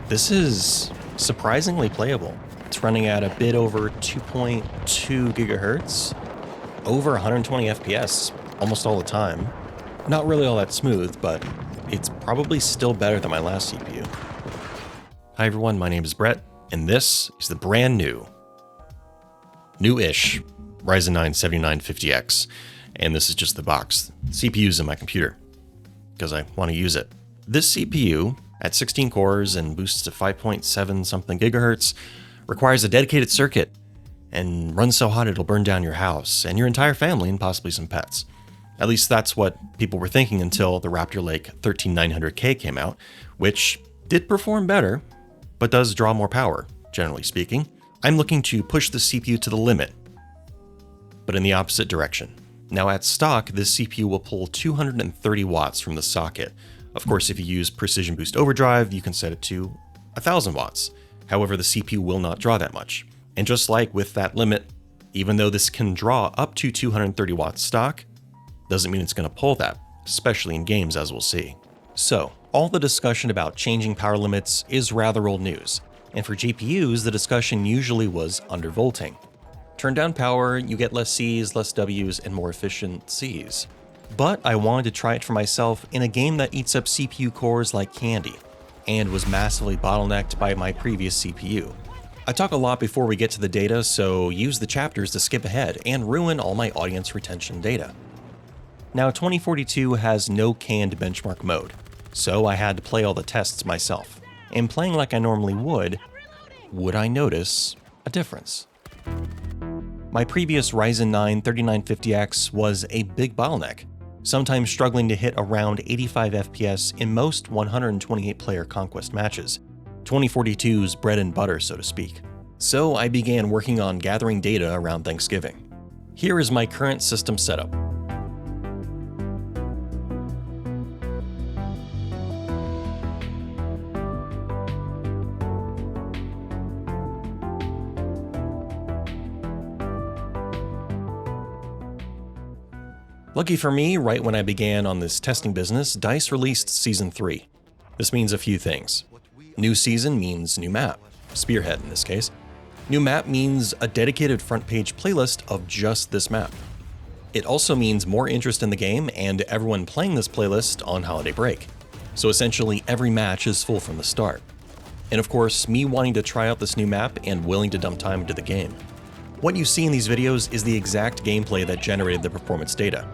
This is surprisingly playable. It's running at a bit over 2.2 gigahertz, over 120 FPS almost all the time. Not really all that smooth, but it's probably still better than my last CPU. Hi everyone, my name is Brett, and this is the brand new-ish Ryzen 9 7950X, and this is just the box. The CPU's in my computer, because I want to use it. This CPU, at 16 cores and boosts to 5.7 something gigahertz, requires a dedicated circuit, and runs so hot it'll burn down your house, and your entire family, and possibly some pets. At least that's what people were thinking until the Raptor Lake 13900K came out, which did perform better, but does draw more power, generally speaking. I'm looking to push the CPU to the limit, but in the opposite direction. Now at stock, this CPU will pull 230 watts from the socket. Of course, if you use Precision Boost Overdrive, you can set it to 1000 watts. However, the CPU will not draw that much. And just like with that limit, even though this can draw up to 230 watts stock, doesn't mean it's going to pull that, especially in games, as we'll see. So, all the discussion about changing power limits is rather old news, and for GPUs, the discussion usually was undervolting. Turn down power, you get less C's, less W's, and more efficient C's. But I wanted to try it for myself in a game that eats up CPU cores like candy, and was massively bottlenecked by my previous CPU. I talk a lot before we get to the data, so use the chapters to skip ahead and ruin all my audience retention data. Now 2042 has no canned benchmark mode, so I had to play all the tests myself. And playing like I normally would I notice a difference? My previous Ryzen 9 3950X was a big bottleneck, sometimes struggling to hit around 85 FPS in most 128-player conquest matches, 2042's bread and butter, so to speak. So I began working on gathering data around Thanksgiving. Here is my current system setup. Lucky for me, right when I began on this testing business, DICE released Season 3. This means a few things. New season means new map, Spearhead in this case. New map means a dedicated front page playlist of just this map. It also means more interest in the game and everyone playing this playlist on holiday break. So essentially every match is full from the start. And of course, me wanting to try out this new map and willing to dump time into the game. What you see in these videos is the exact gameplay that generated the performance data.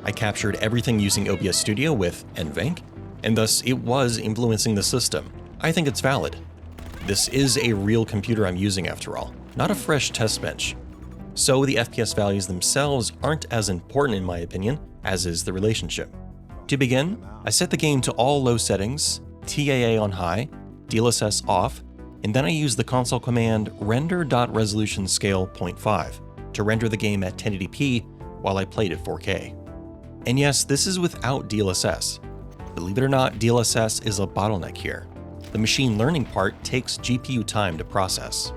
I captured everything using OBS Studio with NVENC, and thus it was influencing the system. I think it's valid. This is a real computer I'm using after all, not a fresh test bench. So the FPS values themselves aren't as important in my opinion, as is the relationship. To begin, I set the game to all low settings, TAA on high, DLSS off, and then I use the console command render.resolution-scale 0.5 to render the game at 1080p while I played at 4K. And yes, this is without DLSS. Believe it or not, DLSS is a bottleneck here. The machine learning part takes GPU time to process.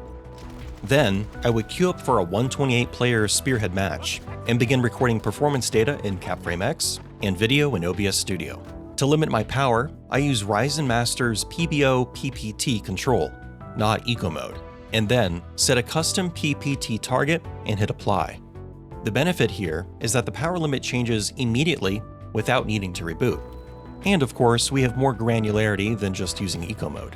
Then, I would queue up for a 128-player Spearhead match and begin recording performance data in CapFrameX and video in OBS Studio. To limit my power, I use Ryzen Master's PBO PPT control, not Eco Mode, and then set a custom PPT target and hit apply. The benefit here is that the power limit changes immediately without needing to reboot. And of course, we have more granularity than just using Eco Mode.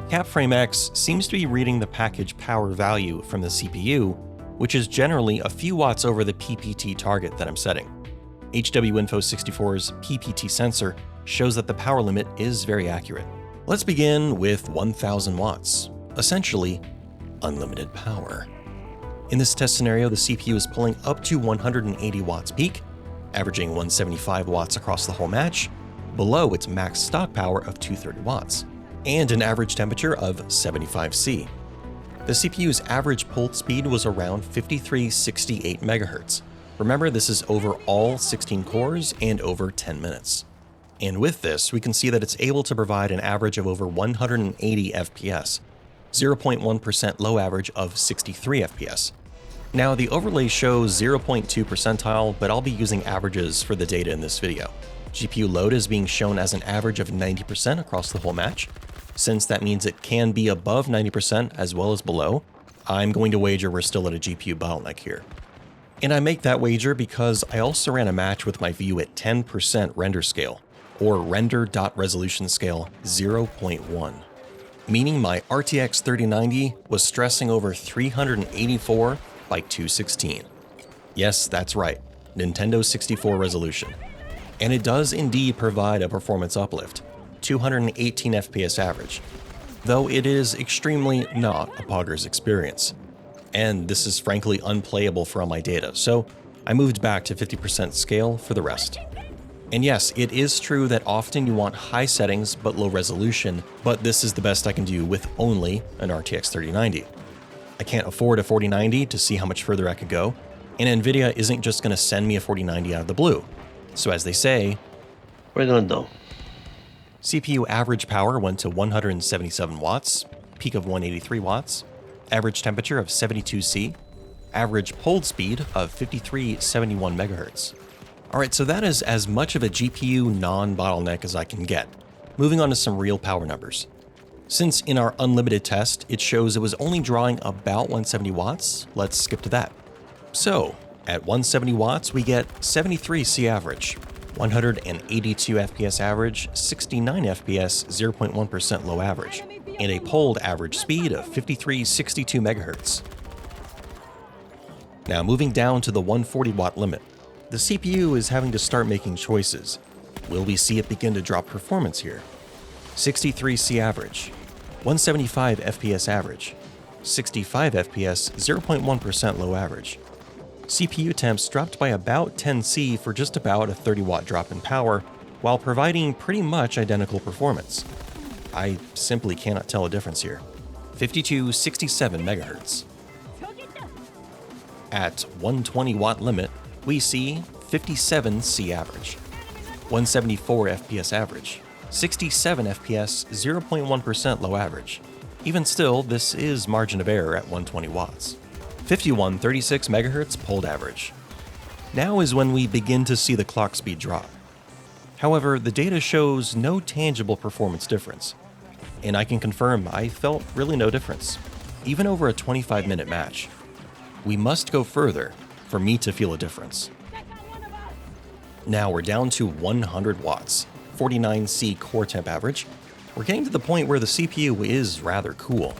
CapFrameX seems to be reading the package power value from the CPU, which is generally a few watts over the PPT target that I'm setting. HWInfo64's PPT sensor shows that the power limit is very accurate. Let's begin with 1000 watts, essentially unlimited power. In this test scenario, the CPU is pulling up to 180 watts peak, averaging 175 watts across the whole match, below its max stock power of 230 watts, and an average temperature of 75 C. The CPU's average pull speed was around 5368 MHz. Remember, this is over all 16 cores and over 10 minutes. And with this, we can see that it's able to provide an average of over 180 FPS, 0.1% low average of 63 FPS. Now, the overlay shows 0.2 percentile, but I'll be using averages for the data in this video. GPU load is being shown as an average of 90% across the whole match. Since that means it can be above 90% as well as below, I'm going to wager we're still at a GPU bottleneck here. And I make that wager because I also ran a match with my view at 10% render scale, or render.resolution scale 0.1. Meaning my RTX 3090 was stressing over 384 by 216. Yes, that's right, Nintendo 64 resolution. And it does indeed provide a performance uplift, 218 FPS average, though it is extremely not a Pogger's experience. And this is frankly unplayable for all my data, so I moved back to 50% scale for the rest. And yes, it is true that often you want high settings but low resolution, but this is the best I can do with only an RTX 3090. I can't afford a 4090 to see how much further I could go, and Nvidia isn't just going to send me a 4090 out of the blue. So as they say, we're gonna know. CPU average power went to 177 watts, peak of 183 watts, average temperature of 72 C, average hold speed of 5371 MHz. Alright, so that is as much of a GPU non-bottleneck as I can get. Moving on to some real power numbers. Since in our unlimited test, it shows it was only drawing about 170 watts, let's skip to that. So, at 170 watts, we get 73 C average, 182 FPS average, 69 FPS 0.1% low average, and a polled average speed of 5362 MHz. Now moving down to the 140 watt limit, the CPU is having to start making choices. Will we see it begin to drop performance here? 63 C average, 175 FPS average, 65 FPS 0.1% low average. CPU temps dropped by about 10 C for just about a 30 watt drop in power, while providing pretty much identical performance. I simply cannot tell a difference here. 5267 MHz. At 120 watt limit, we see 57 C average, 174 FPS average, 67 FPS 0.1% low average. Even still, this is margin of error at 120 watts. 5136 MHz polled average. Now is when we begin to see the clock speed drop. However, the data shows no tangible performance difference, and I can confirm I felt really no difference, even over a 25-minute match. We must go further for me to feel a difference. Now we're down to 100 watts, 49 C core temp average. We're getting to the point where the CPU is rather cool.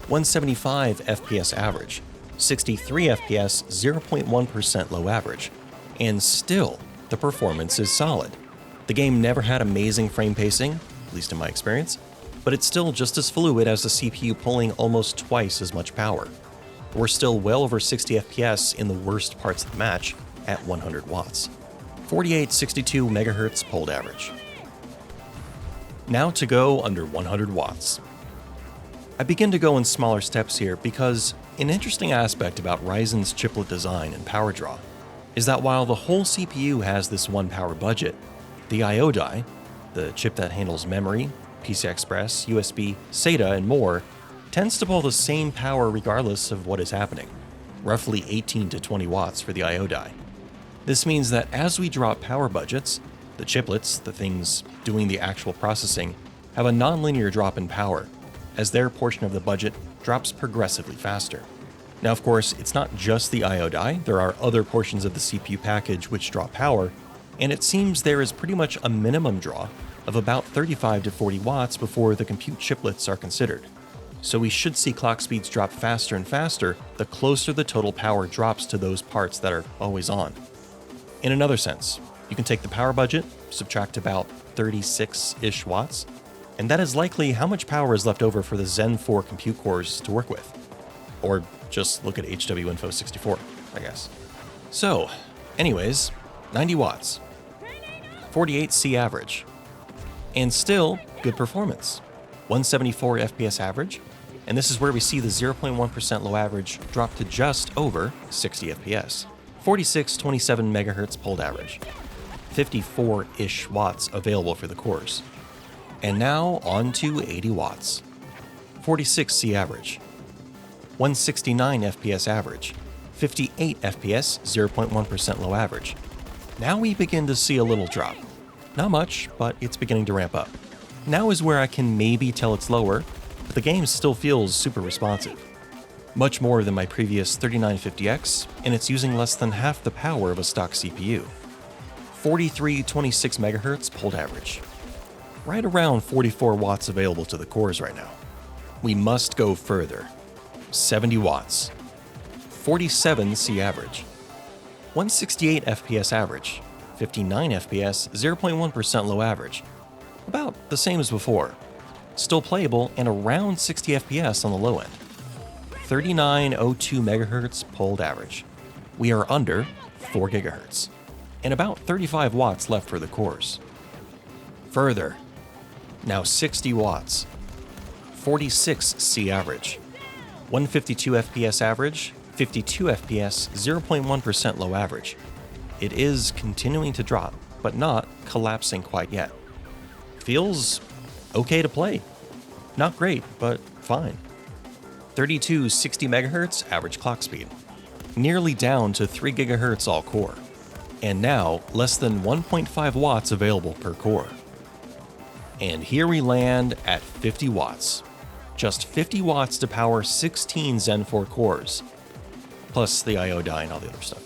175 FPS average, 63 FPS 0.1% low average, and still the performance is solid. The game never had amazing frame pacing, at least in my experience, but it's still just as fluid as the CPU pulling almost twice as much power. We're still well over 60 FPS in the worst parts of the match at 100 watts. 4862 MHz polled average. Now to go under 100 watts. I begin to go in smaller steps here because an interesting aspect about Ryzen's chiplet design and power draw is that while the whole CPU has this one power budget, the I/O die, the chip that handles memory, PCI Express, USB, SATA, and more, tends to pull the same power regardless of what is happening, roughly 18 to 20 watts for the I/O die. This means that as we drop power budgets, the chiplets, the things doing the actual processing, have a nonlinear drop in power, as their portion of the budget drops progressively faster. Now, of course, it's not just the I/O die, there are other portions of the CPU package which draw power, and it seems there is pretty much a minimum draw of about 35 to 40 watts before the compute chiplets are considered. So we should see clock speeds drop faster and faster the closer the total power drops to those parts that are always on. In another sense, you can take the power budget, subtract about 36-ish watts, and that is likely how much power is left over for the Zen 4 compute cores to work with. Or just look at HWinfo 64, I guess. So, anyways, 90 watts, 48 C average, and still good performance. 174 FPS average, and this is where we see the 0.1% low average drop to just over 60 FPS. 4627 MHz polled average, 54-ish watts available for the cores. And now on to 80 watts. 46 C average, 169 FPS average, 58 FPS 0.1% low average. Now we begin to see a little drop. Not much, but it's beginning to ramp up. Now is where I can maybe tell it's lower, but the game still feels super responsive. Much more than my previous 3950X, and it's using less than half the power of a stock CPU. 4326 MHz pulled average. Right around 44 watts available to the cores right now. We must go further. 70 watts. 47 C average. 168 FPS average. 59 FPS, 0.1% low average. About the same as before. Still playable and around 60 FPS on the low end. 3902 MHz pulled average. We are under 4 GHz. And about 35 watts left for the cores. Further. Now 60 watts. 46 C average. 152 FPS average, 52 FPS, 0.1% low average. It is continuing to drop, but not collapsing quite yet. Feels okay to play. Not great, but fine. 3260 MHz average clock speed. Nearly down to 3 GHz all core. And now less than 1.5 watts available per core. And here we land at 50 watts. Just 50 watts to power 16 Zen 4 cores, plus the I/O die and all the other stuff.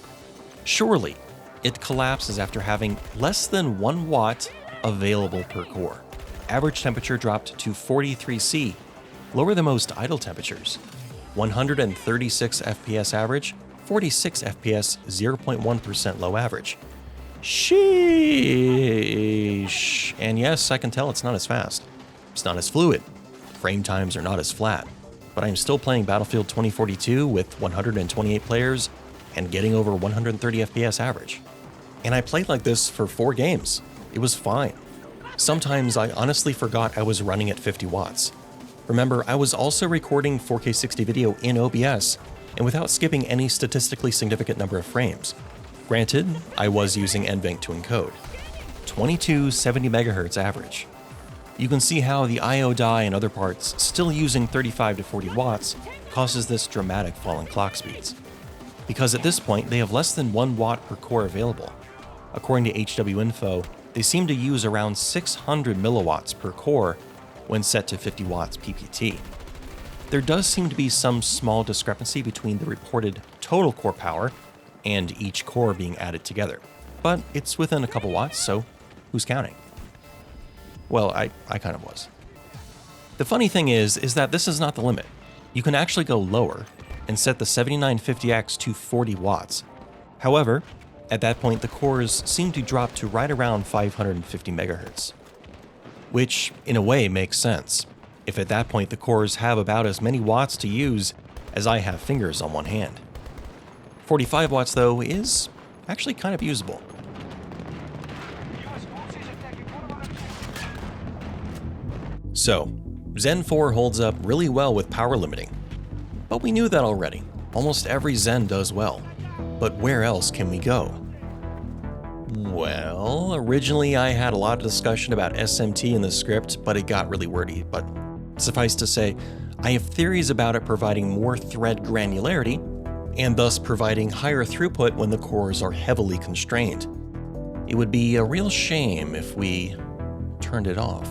Surely, it collapses after having less than 1 watt available per core. Average temperature dropped to 43 C, lower than most idle temperatures. 136 FPS average, 46 FPS, 0.1% low average. Sheesh. And yes, I can tell it's not as fast. It's not as fluid. Frame times are not as flat. But I'm still playing Battlefield 2042 with 128 players and getting over 130 FPS average. And I played like this for 4 games. It was fine. Sometimes I honestly forgot I was running at 50 watts. Remember, I was also recording 4K 60 video in OBS and without skipping any statistically significant number of frames. Granted, I was using NVENC to encode. 2270 MHz average. You can see how the I/O die and other parts still using 35 to 40 watts causes this dramatic fall in clock speeds. Because at this point, they have less than 1 watt per core available. According to HW Info, they seem to use around 600 milliwatts per core when set to 50 watts PPT. There does seem to be some small discrepancy between the reported total core power and each core being added together, but it's within a couple watts, so who's counting? Well, I kind of was. The funny thing is that this is not the limit. You can actually go lower and set the 7950X to 40 watts. However, at that point the cores seem to drop to right around 550 MHz. Which, in a way, makes sense, if at that point the cores have about as many watts to use as I have fingers on one hand. 45 watts, though, is actually kind of usable. So, Zen 4 holds up really well with power limiting. But we knew that already. Almost every Zen does well. But where else can we go? Well, originally I had a lot of discussion about SMT in the script, but it got really wordy. But suffice to say, I have theories about it providing more thread granularity, and thus providing higher throughput when the cores are heavily constrained. It would be a real shame if we turned it off.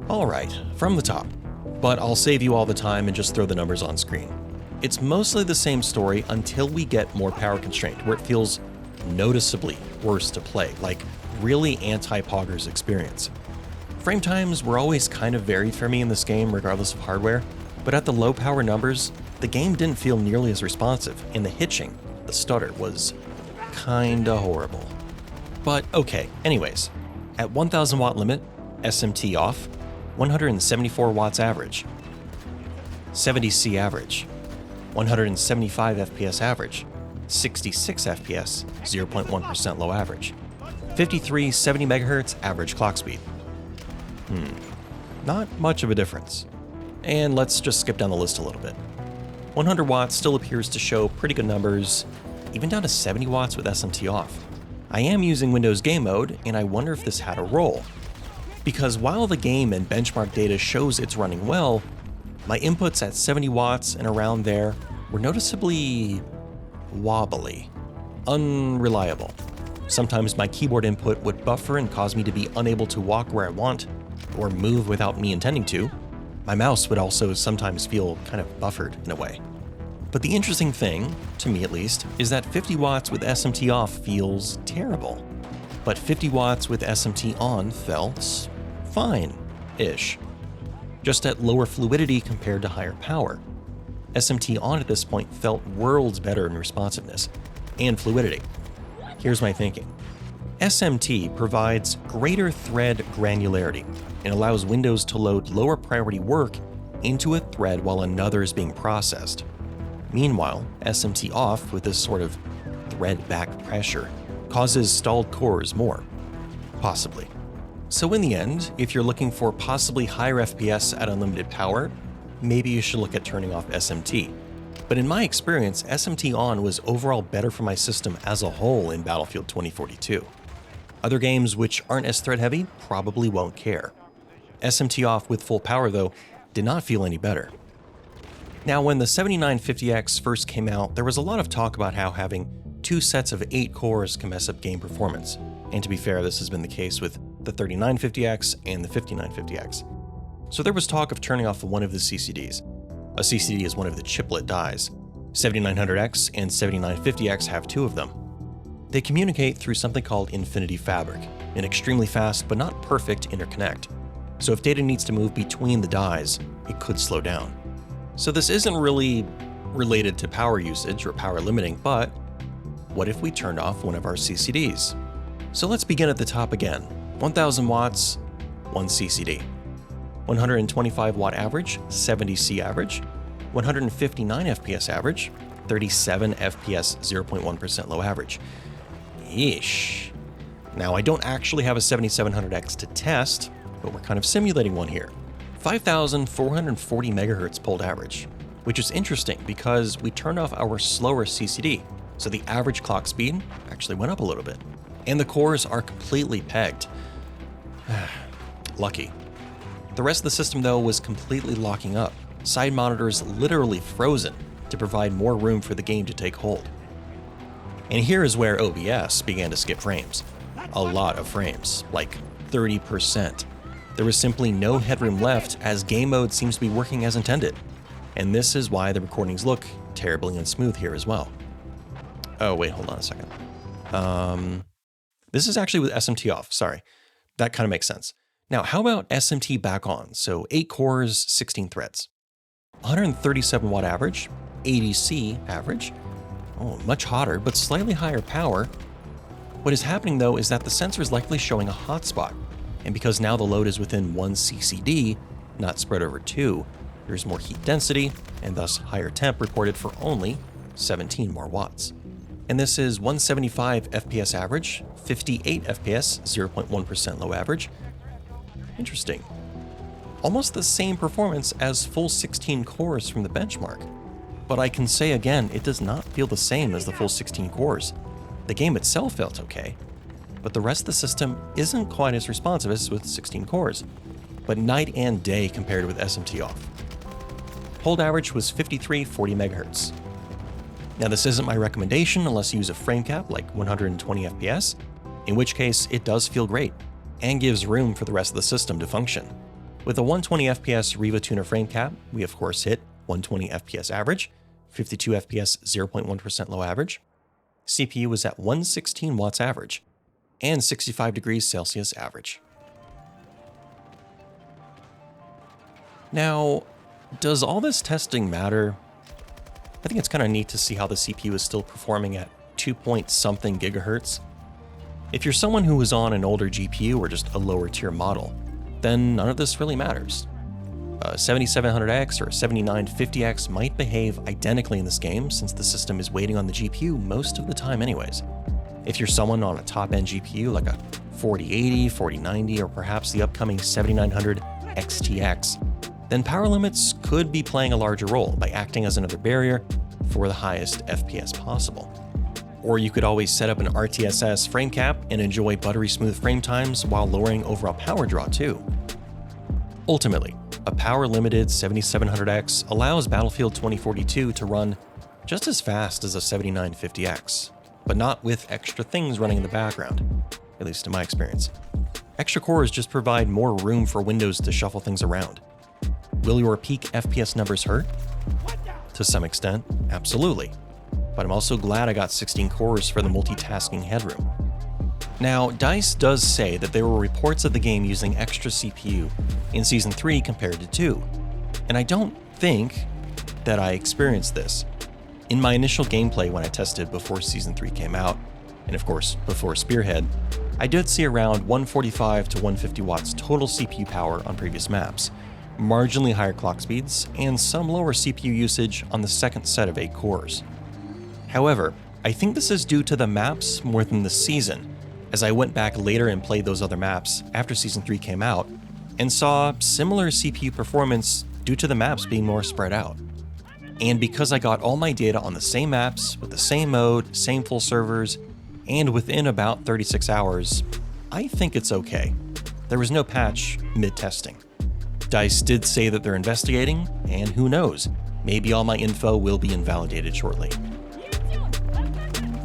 Alright, from the top, but I'll save you all the time and just throw the numbers on screen. It's mostly the same story until we get more power constrained, where it feels noticeably worse to play, like really anti-Poggers experience. Frame times were always kind of varied for me in this game regardless of hardware, but at the low power numbers, the game didn't feel nearly as responsive, and the hitching, the stutter, was kinda horrible. But okay, anyways, at 1000 watt limit, SMT off, 174 watts average, 70 C average, 175 FPS average, 66 FPS, 0.1% low average, 5370 MHz average clock speed. Not much of a difference. And let's just skip down the list a little bit. 100 watts still appears to show pretty good numbers, even down to 70 watts with SMT off. I am using Windows Game Mode, and I wonder if this had a role. Because while the game and benchmark data shows it's running well, my inputs at 70 watts and around there were noticeably wobbly, unreliable. Sometimes my keyboard input would buffer and cause me to be unable to walk where I want, or move without me intending to, my mouse would also sometimes feel kind of buffered in a way. But the interesting thing, to me at least, is that 50 watts with SMT off feels terrible. But 50 watts with SMT on felt fine-ish, just at lower fluidity compared to higher power. SMT on at this point felt worlds better in responsiveness and fluidity. Here's my thinking. SMT provides greater thread granularity and allows Windows to load lower priority work into a thread while another is being processed. Meanwhile, SMT off with this sort of thread back pressure causes stalled cores more, possibly. So in the end, if you're looking for possibly higher FPS at unlimited power, maybe you should look at turning off SMT. But in my experience, SMT on was overall better for my system as a whole in Battlefield 2042. Other games which aren't as thread heavy probably won't care. SMT off with full power though did not feel any better. Now when the 7950X first came out, there was a lot of talk about how having 2 sets of 8 cores can mess up game performance. And to be fair, this has been the case with the 3950X and the 5950X. So there was talk of turning off one of the CCDs. A CCD is one of the chiplet dies. 7900X and 7950X have 2 of them. They communicate through something called Infinity Fabric, an extremely fast but not perfect interconnect. So if data needs to move between the dies, it could slow down. So this isn't really related to power usage or power limiting, but what if we turned off one of our CCDs? So let's begin at the top again. 1000 watts, 1 CCD. 125 watt average, 70C average. 159 FPS average, 37 FPS 0.1% low average. Ish. Now I don't actually have a 7700X to test, but we're kind of simulating one here. 5,440 megahertz pulled average, which is interesting because we turned off our slower CCD, so the average clock speed actually went up a little bit. And the cores are completely pegged. Lucky. The rest of the system though was completely locking up. Side monitors literally frozen to provide more room for the game to take hold. And here is where OBS began to skip frames. A lot of frames, like 30%. There was simply no headroom left as game mode seems to be working as intended. And this is why the recordings look terribly unsmooth here as well. Oh wait, hold on a second. This is actually with SMT off, sorry. That kind of makes sense. Now, how about SMT back on? So 8 cores, 16 threads. 137 watt average, 80C average. Oh, much hotter, but slightly higher power. What is happening though is that the sensor is likely showing a hotspot. And because now the load is within 1 CCD, not spread over 2, there's more heat density and thus higher temp reported for only 17 more watts. And this is 175 FPS average, 58 FPS, 0.1% low average. Interesting. Almost the same performance as full 16 cores from the benchmark. But I can say again, it does not feel the same as the full 16 cores. The game itself felt okay, but the rest of the system isn't quite as responsive as with 16 cores, but night and day compared with SMT off. Hold average was 5340 MHz. Now this isn't my recommendation unless you use a frame cap like 120 FPS, in which case it does feel great and gives room for the rest of the system to function. With a 120 FPS Riva Tuner frame cap, we of course hit 120 FPS average, 52 FPS 0.1% low average. CPU was at 116 watts average, and 65 degrees Celsius average. Now, does all this testing matter? I think it's kind of neat to see how the CPU is still performing at 2-point-something gigahertz. If you're someone who was on an older GPU or just a lower tier model, then none of this really matters. A 7700X or a 7950X might behave identically in this game since the system is waiting on the GPU most of the time anyways. If you're someone on a top-end GPU like a 4080, 4090, or perhaps the upcoming 7900 XTX, then power limits could be playing a larger role by acting as another barrier for the highest FPS possible. Or you could always set up an RTSS frame cap and enjoy buttery smooth frame times while lowering overall power draw too. Ultimately, a power-limited 7700X allows Battlefield 2042 to run just as fast as a 7950X, but not with extra things running in the background, at least in my experience. Extra cores just provide more room for Windows to shuffle things around. Will your peak FPS numbers hurt? To some extent, absolutely. But I'm also glad I got 16 cores for the multitasking headroom. Now, DICE does say that there were reports of the game using extra CPU in Season 3 compared to 2, and I don't think that I experienced this. In my initial gameplay when I tested before Season 3 came out, and of course before Spearhead, I did see around 145 to 150 watts total CPU power on previous maps, marginally higher clock speeds, and some lower CPU usage on the second set of 8 cores. However, I think this is due to the maps more than the season, as I went back later and played those other maps after Season 3 came out, and saw similar CPU performance due to the maps being more spread out. And because I got all my data on the same maps, with the same mode, same full servers, and within about 36 hours, I think it's okay. There was no patch mid-testing. DICE did say that they're investigating, and who knows, maybe all my info will be invalidated shortly.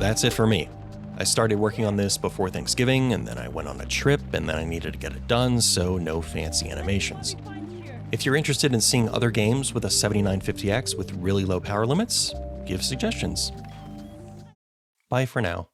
That's it for me. I started working on this before Thanksgiving, and then I went on a trip, and then I needed to get it done, so no fancy animations. If you're interested in seeing other games with a 7950X with really low power limits, give suggestions. Bye for now.